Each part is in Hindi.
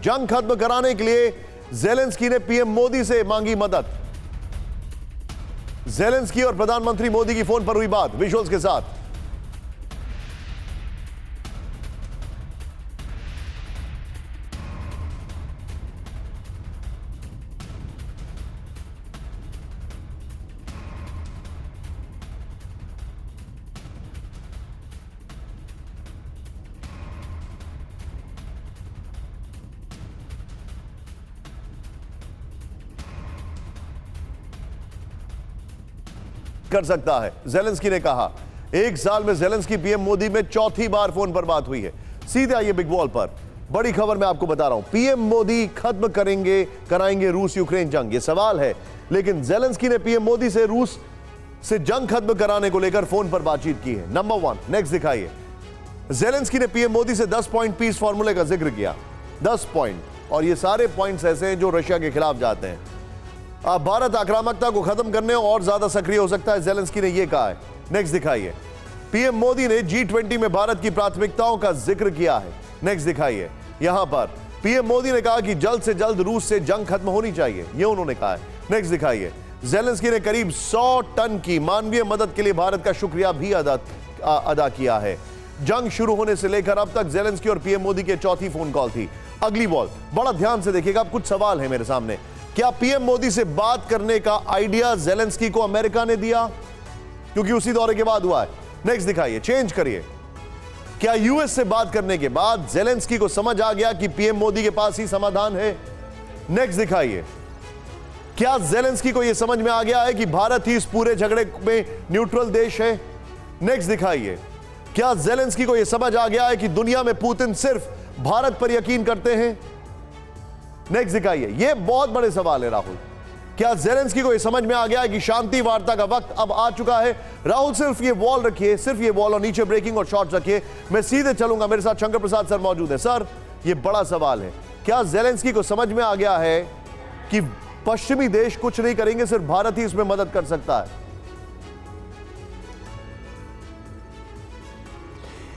जंग खत्म कराने के लिए ज़ेलेंस्की ने पीएम मोदी से मांगी मदद। ज़ेलेंस्की और प्रधानमंत्री मोदी की फोन पर हुई बात, विजुअल्स के साथ। कर सकता है, ज़ेलेंस्की ने कहा। एक साल में ज़ेलेंस्की पीएम मोदी में चौथी बार फोन पर बात हुई है। सीधे आइए बिग वॉल पर, बड़ी खबर मैं आपको बता रहा हूं। पीएम मोदी खत्म कराएंगे रूस यूक्रेन जंग, ये सवाल है, लेकिन ज़ेलेंस्की ने पीएम मोदी से रूस से जंग खत्म कराने को लेकर फोन पर बातचीत की है। नंबर 1, नेक्स्ट दिखाइए। ज़ेलेंस्की ने पीएम मोदी से 10 पॉइंट पीस फॉर्मूले का जिक्र किया। 10 पॉइंट, और ये सारे पॉइंट्स ऐसे हैं जो रशिया के खिलाफ जाते हैं। भारत आक्रामकता को खत्म करने और ज्यादा सक्रिय हो सकता है, ज़ेलेंस्की ने यह कहा है। नेक्स्ट दिखाइए। पीएम मोदी ने G20 में भारत की प्राथमिकताओं का जिक्र किया है। नेक्स्ट दिखाइए। यहां पर पीएम मोदी ने कहा कि जल्द से जल्द रूस से जंग खत्म होनी चाहिए, यह उन्होंने कहा है। नेक्स्ट दिखाइए। ज़ेलेंस्की ने करीब 100 टन की मानवीय मदद के लिए भारत का शुक्रिया भी अदा किया है। जंग शुरू होने से लेकर अब तक ज़ेलेंस्की और पीएम मोदी की चौथी फोन कॉल थी। अगली बॉल, बड़ा ध्यान से देखिएगा, अब कुछ सवाल है मेरे सामने। क्या पीएम मोदी से बात करने का आइडिया ज़ेलेंस्की को अमेरिका ने दिया? क्योंकि उसी दौरे के बाद हुआ है। नेक्स्ट दिखाइए, चेंज करिए। क्या यूएस से बात करने के बाद ज़ेलेंस्की को समझ आ गया कि पीएम मोदी के पास ही समाधान है? नेक्स्ट दिखाइए। क्या ज़ेलेंस्की को यह समझ में आ गया है कि भारत ही इस पूरे झगड़े में न्यूट्रल देश है? नेक्स्ट दिखाइए। क्या ज़ेलेंस्की को यह समझ आ गया है कि दुनिया में पुतिन सिर्फ भारत पर यकीन करते हैं? नेक्स्ट दिखाइए। ये बहुत बड़े सवाल है राहुल। क्या ज़ेलेंस्की को यह समझ में आ गया है कि शांति वार्ता का वक्त अब आ चुका है? राहुल सिर्फ ये वॉल रखिए, सिर्फ ये वॉल, और नीचे ब्रेकिंग और शॉर्ट्स रखिए, मैं सीधे चलूंगा। मेरे साथ शंकर प्रसाद सर मौजूद है। सर, ये बड़ा सवाल है। क्या ज़ेलेंस्की को समझ में आ गया है कि पश्चिमी देश कुछ नहीं करेंगे, सिर्फ भारत ही इसमें मदद कर सकता है?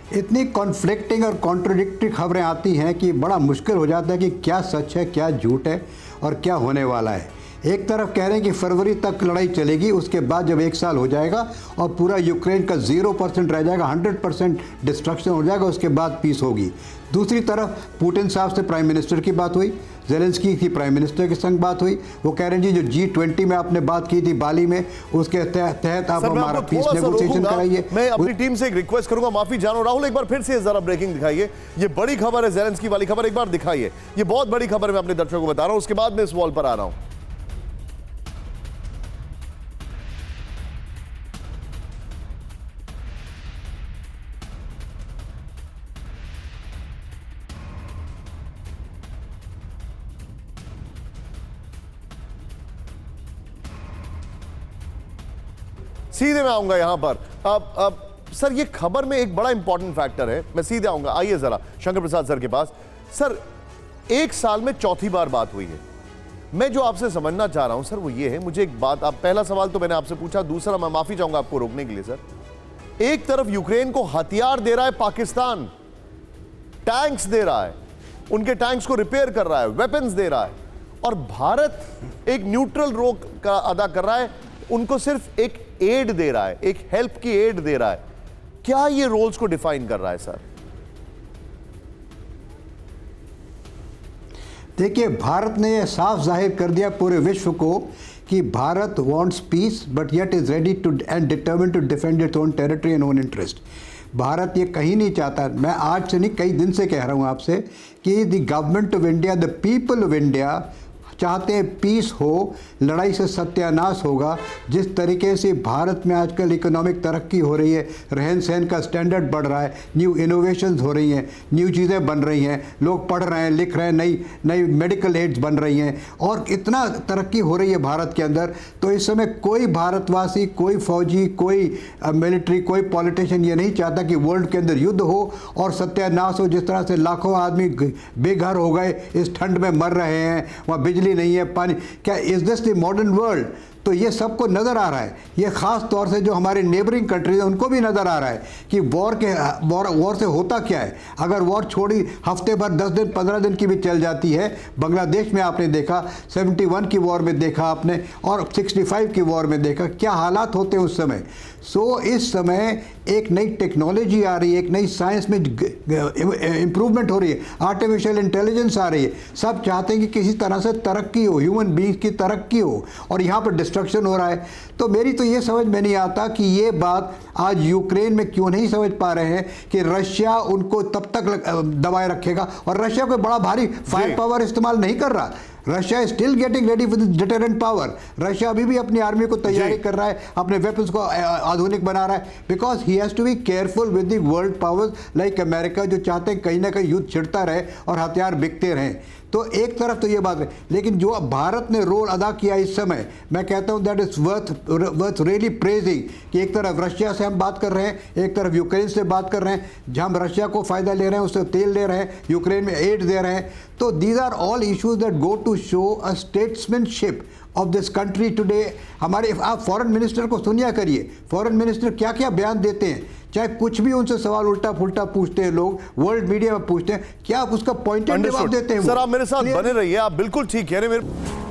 इतनी कॉन्फ्लिक्टिंग और कॉन्ट्रोडिक्टरी खबरें आती हैं कि बड़ा मुश्किल हो जाता है कि क्या सच है, क्या झूठ है और क्या होने वाला है। एक तरफ कह रहे हैं कि फरवरी तक लड़ाई चलेगी, उसके बाद जब 1 साल हो जाएगा और पूरा यूक्रेन का 0% रह जाएगा, 100% डिस्ट्रक्शन हो जाएगा, उसके बाद पीस होगी। दूसरी तरफ पुतिन साहब से प्राइम मिनिस्टर की बात हुई, ज़ेलेंस्की की प्राइम मिनिस्टर के संग बात हुई। वो कह रहे हैं जी जो G20 में आपने बात की थी बाली में, उसके तहत आप हमारा पीस नेगोशिएशन कराइए। मैं अपनी टीम से एक रिक्वेस्ट करूंगा, माफी चाह रहा हूं राहुल, एक बार फिर से जरा ब्रेकिंग दिखाइए। ये बड़ी खबर है, ज़ेलेंस्की वाली खबर एक बार दिखाइए। ये बहुत बड़ी खबर मैं अपने दर्शकों को बता रहा हूं, उसके बाद मैं इस वॉल पर आ रहा हूं। सीधे मैं आऊंगा यहां पर। अब सर, ये खबर में एक बड़ा इंपॉर्टेंट फैक्टर है, मैं सीधे आऊंगा। आइए जरा शंकर प्रसाद सर के पास। सर, 1 साल में चौथी बार बात हुई है। मैं जो आपसे समझना चाह रहा हूं सर वो ये है, मुझे एक बात, आप पहला सवाल तो मैंने आपसे पूछा, दूसरा मैं माफी चाहूंगा आपको रोकने के लिए सर। एक तरफ यूक्रेन को हथियार दे रहा है पाकिस्तान, टैंक्स दे रहा है, उनके टैंक्स को रिपेयर कर रहा है, वेपन्स दे रहा है, और भारत एक न्यूट्रल रोल अदा कर रहा है, उनको सिर्फ एक एड दे रहा है, एक हेल्प की एड दे रहा है। क्या ये रोल्स को डिफाइन कर रहा है सर? देखिए, भारत ने यह साफ जाहिर कर दिया पूरे विश्व को कि Bharat wants peace but yet is ready to and determined to defend its own territory and own interest. Bharat ये कहीं नहीं चाहता, मैं आज से नहीं कई दिन से कह रहा हूँ आपसे कि the government of India, the people of India चाहते हैं पीस हो, लड़ाई से सत्यानाश होगा। जिस तरीके से भारत में आजकल इकोनॉमिक तरक्की हो रही है, रहन सहन का स्टैंडर्ड बढ़ रहा है, न्यू इनोवेशंस हो रही हैं, न्यू चीज़ें बन रही हैं, लोग पढ़ रहे हैं, लिख रहे हैं, नई नई मेडिकल एड्स बन रही हैं, और इतना तरक्की हो रही है भारत के अंदर, तो इस समय कोई भारतवासी, कोई फौजी, कोई मिलिट्री, कोई पॉलिटिशियन ये नहीं चाहता कि वर्ल्ड के अंदर युद्ध हो और सत्यानाश हो। जिस तरह से लाखों आदमी बेघर हो गए, इस ठंड में मर रहे हैं, वहाँ बिजली नहीं है, पानी, क्या is this the modern world? तो ये सबको नज़र आ रहा है, ये ख़ास तौर से जो हमारे नेबरिंग कंट्रीज हैं उनको भी नज़र आ रहा है कि वॉर से होता क्या है। अगर वॉर छोड़ी हफ्ते भर 10 दिन 15 दिन की भी चल जाती है, बांग्लादेश में आपने देखा, 71 की वॉर में देखा आपने, और 65 की वॉर में देखा क्या हालात होते हैं उस समय। सो इस समय एक नई टेक्नोलॉजी आ रही है, एक नई साइंस में इम्प्रूवमेंट हो रही है, आर्टिफिशियल इंटेलिजेंस आ रही है। सब चाहते हैं कि किसी तरह से तरक्की हो, ह्यूमन बींग्स की तरक्की हो, और यहाँ पर डिस्ट्रक्शन हो रहा है। तो मेरी तो ये समझ में नहीं आता कि ये बात आज यूक्रेन में क्यों नहीं समझ पा रहे हैं कि रशिया उनको तब तक दबाए रखेगा, और रशिया कोई बड़ा भारी फायर पावर इस्तेमाल नहीं कर रहा। Russia is still getting ready for deterrent power. Russia अभी भी अपनी आर्मी को तैयारी कर रहा है, अपने वेपन्स को आधुनिक बना रहा है, because he has to be careful with the world powers like America, जो चाहते हैं कहीं ना कहीं युद्ध छिड़ता रहे और हथियार बिकते रहें। तो एक तरफ तो ये बात है, लेकिन जो भारत ने रोल अदा किया इस समय, मैं कहता हूँ that is worth really praising कि एक तरफ रशिया से हम बात कर रहे हैं, एक तरफ यूक्रेन से बात कर रहे हैं, जहाँ हम रशिया को फ़ायदा ले रहे हैं, उससे तेल ले रहे हैं, यूक्रेन में एड दे रहे हैं। तो these are all issues that go to show a statesmanship of this country today. हमारे आप फॉरेन मिनिस्टर को सुनिया करिए, फॉरेन मिनिस्टर क्या क्या बयान देते हैं, चाहे कुछ भी उनसे सवाल उल्टा फुल्टा पूछते हैं लोग, वर्ल्ड मीडिया में पूछते हैं, क्या आप उसका पॉइंटेड जवाब देते हैं? सर आप मेरे साथ बने रहिए, आप बिल्कुल ठीक कह रहे हैं।